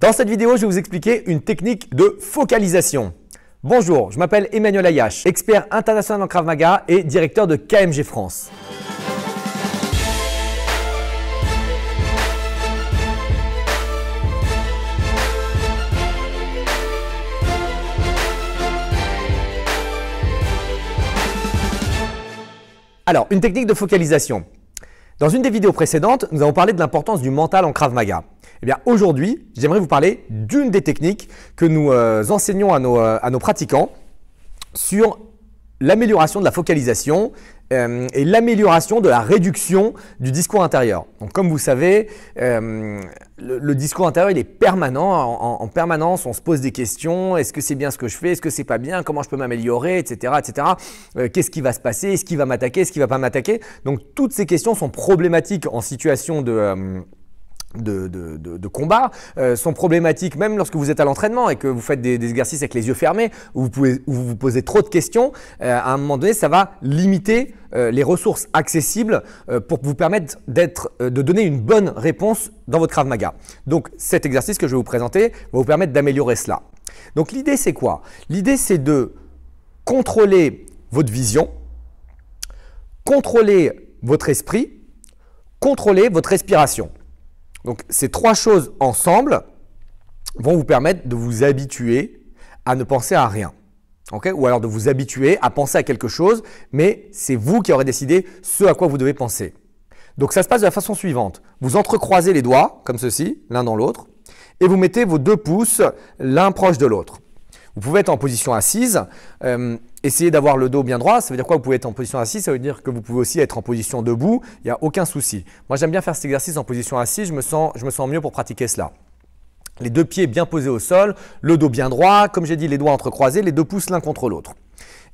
Dans cette vidéo, je vais vous expliquer une technique de focalisation. Bonjour, je m'appelle Emmanuel Ayache, expert international en Krav Maga et directeur de KMG France. Alors, une technique de focalisation. Dans une des vidéos précédentes, nous avons parlé de l'importance du mental en Krav Maga. Eh bien, aujourd'hui, j'aimerais vous parler d'une des techniques que nous enseignons à nos pratiquants sur l'amélioration de la focalisation et l'amélioration de la réduction du discours intérieur. Donc, comme vous savez, le discours intérieur il est permanent. En permanence, on se pose des questions. Est-ce que c'est bien ce que je fais? Est-ce que c'est pas bien? Comment je peux m'améliorer? Etc. etc. Qu'est-ce qui va se passer? Est-ce qu'il va m'attaquer? Est-ce qu'il va pas m'attaquer? Donc, toutes ces questions sont problématiques en situation de combat, sont problématiques même lorsque vous êtes à l'entraînement et que vous faites des exercices avec les yeux fermés où vous vous posez trop de questions. À un moment donné, ça va limiter les ressources accessibles pour vous permettre de donner une bonne réponse dans votre Krav Maga. Donc, cet exercice que je vais vous présenter va vous permettre d'améliorer cela. Donc, l'idée, c'est quoi? L'idée, c'est de contrôler votre vision, contrôler votre esprit, contrôler votre respiration. Donc, ces trois choses ensemble vont vous permettre de vous habituer à ne penser à rien. Okay? Ou alors de vous habituer à penser à quelque chose, mais c'est vous qui aurez décidé ce à quoi vous devez penser. Donc, ça se passe de la façon suivante. Vous entrecroisez les doigts, comme ceci, l'un dans l'autre, et vous mettez vos deux pouces l'un proche de l'autre. Vous pouvez être en position assise, essayez d'avoir le dos bien droit. Ça veut dire quoi? Vous pouvez être en position assise, ça veut dire que vous pouvez aussi être en position debout, il n'y a aucun souci. Moi, j'aime bien faire cet exercice en position assise, je me sens mieux pour pratiquer cela. Les deux pieds bien posés au sol, le dos bien droit, comme j'ai dit, les doigts entrecroisés, les deux pouces l'un contre l'autre.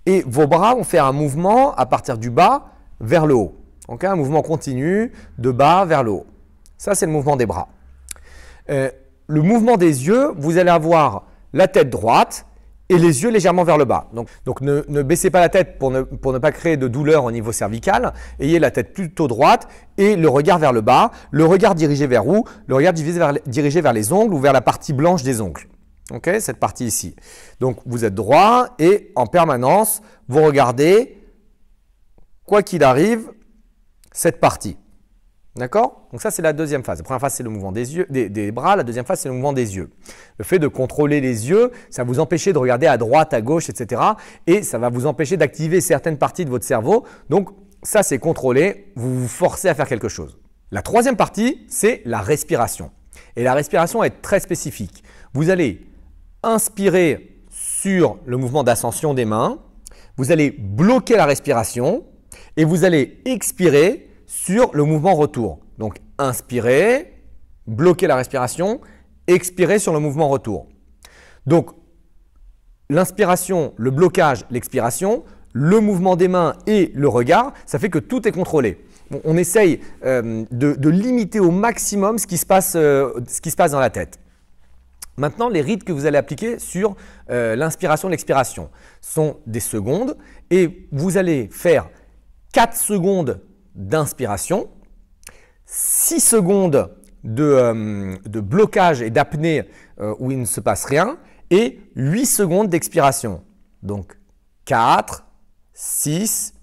Et vos bras vont faire un mouvement à partir du bas vers le haut. Donc, un mouvement continu de bas vers le haut. Ça, c'est le mouvement des bras. Le mouvement des yeux, vous allez avoir la tête droite et les yeux légèrement vers le bas. Donc ne baissez pas la tête pour ne pas créer de douleur au niveau cervical. Ayez la tête plutôt droite et le regard vers le bas. Le regard dirigé vers où? Le regard dirigé vers les ongles ou vers la partie blanche des ongles. Okay? Cette partie ici. Donc vous êtes droit et en permanence, vous regardez, quoi qu'il arrive, cette partie. D'accord? Donc ça, c'est la deuxième phase. La première phase, c'est le mouvement des bras. La deuxième phase, c'est le mouvement des yeux. Le fait de contrôler les yeux, ça va vous empêcher de regarder à droite, à gauche, etc. Et ça va vous empêcher d'activer certaines parties de votre cerveau. Donc ça, c'est contrôlé. Vous vous forcez à faire quelque chose. La troisième partie, c'est la respiration. Et la respiration est très spécifique. Vous allez inspirer sur le mouvement d'ascension des mains. Vous allez bloquer la respiration et vous allez expirer sur le mouvement retour. Donc, inspirez, bloquez la respiration, expirez sur le mouvement retour. Donc, l'inspiration, le blocage, l'expiration, le mouvement des mains et le regard, ça fait que tout est contrôlé. Bon, on essaye de limiter au maximum ce qui se passe dans la tête. Maintenant, les rythmes que vous allez appliquer sur l'inspiration et l'expiration sont des secondes et vous allez faire 4 secondes d'inspiration, 6 secondes de blocage et d'apnée où il ne se passe rien et 8 secondes d'expiration. Donc 4, 6,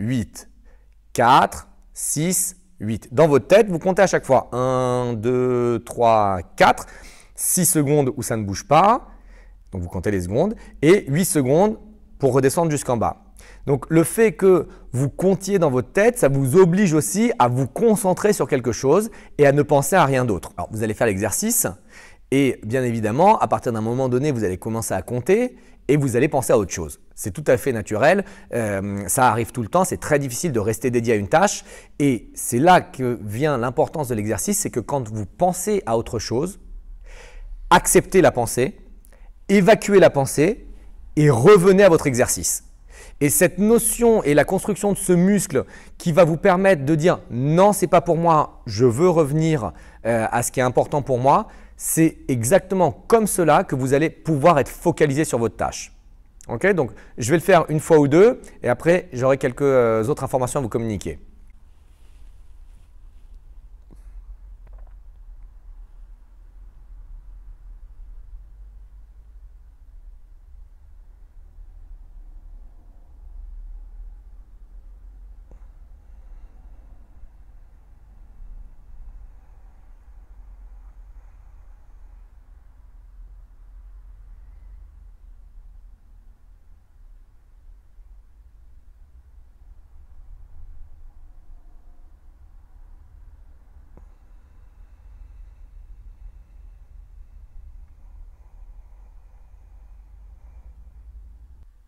8. 4, 6, 8. Dans votre tête, vous comptez à chaque fois 1, 2, 3, 4, 6 secondes où ça ne bouge pas, donc vous comptez les secondes, et 8 secondes pour redescendre jusqu'en bas. Donc, le fait que vous comptiez dans votre tête, ça vous oblige aussi à vous concentrer sur quelque chose et à ne penser à rien d'autre. Alors, vous allez faire l'exercice et bien évidemment, à partir d'un moment donné, vous allez commencer à compter et vous allez penser à autre chose. C'est tout à fait naturel, ça arrive tout le temps, c'est très difficile de rester dédié à une tâche et c'est là que vient l'importance de l'exercice, c'est que quand vous pensez à autre chose, acceptez la pensée, évacuez la pensée et revenez à votre exercice. Et cette notion et la construction de ce muscle qui va vous permettre de dire « non, ce n'est pas pour moi, je veux revenir à ce qui est important pour moi », c'est exactement comme cela que vous allez pouvoir être focalisé sur votre tâche. Okay? Donc, je vais le faire une fois ou deux et après, j'aurai quelques autres informations à vous communiquer.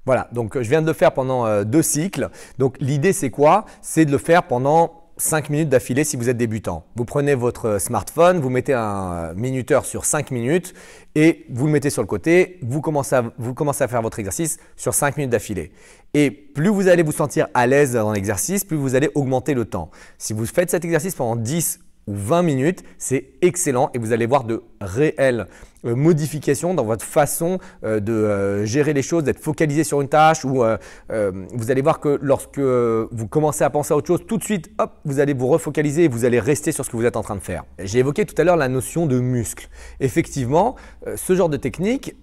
Voilà, donc je viens de le faire pendant 2 cycles. Donc l'idée c'est quoi? C'est de le faire pendant 5 minutes d'affilée si vous êtes débutant. Vous prenez votre smartphone, vous mettez un minuteur sur 5 minutes et vous le mettez sur le côté. Vous commencez à faire votre exercice sur 5 minutes d'affilée. Et plus vous allez vous sentir à l'aise dans l'exercice, plus vous allez augmenter le temps. Si vous faites cet exercice pendant 10 ou 20 minutes, c'est excellent et vous allez voir de réelles modifications dans votre façon de gérer les choses, d'être focalisé sur une tâche ou vous allez voir que lorsque vous commencez à penser à autre chose, tout de suite, hop, vous allez vous refocaliser et vous allez rester sur ce que vous êtes en train de faire. J'ai évoqué tout à l'heure la notion de muscle. Effectivement, ce genre de technique,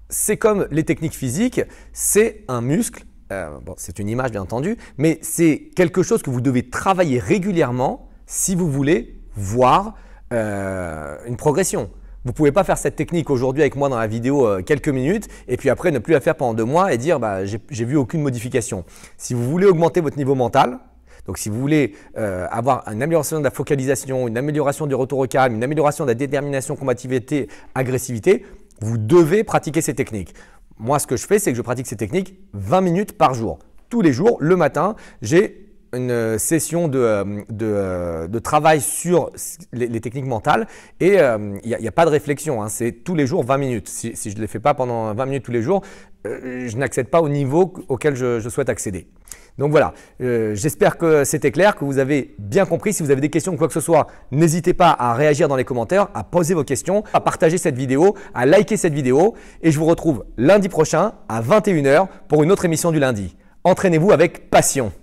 c'est comme les techniques physiques, c'est un muscle. Bon, c'est une image bien entendu, mais c'est quelque chose que vous devez travailler régulièrement si vous voulez voir une progression. Vous ne pouvez pas faire cette technique aujourd'hui avec moi dans la vidéo quelques minutes et puis après ne plus la faire pendant 2 mois et dire bah, j'ai vu aucune modification. Si vous voulez augmenter votre niveau mental, donc si vous voulez avoir une amélioration de la focalisation, une amélioration du retour au calme, une amélioration de la détermination, combativité, agressivité, vous devez pratiquer ces techniques. Moi, ce que je fais, c'est que je pratique ces techniques 20 minutes par jour. Tous les jours, le matin, j'ai une session de travail sur les techniques mentales et il n'y a pas de réflexion, hein, c'est tous les jours 20 minutes. Si je ne les fais pas pendant 20 minutes tous les jours, je n'accède pas au niveau auquel je souhaite accéder. Donc voilà, j'espère que c'était clair, que vous avez bien compris. Si vous avez des questions ou quoi que ce soit, n'hésitez pas à réagir dans les commentaires, à poser vos questions, à partager cette vidéo, à liker cette vidéo et je vous retrouve lundi prochain à 21 h pour une autre émission du lundi. Entraînez-vous avec passion.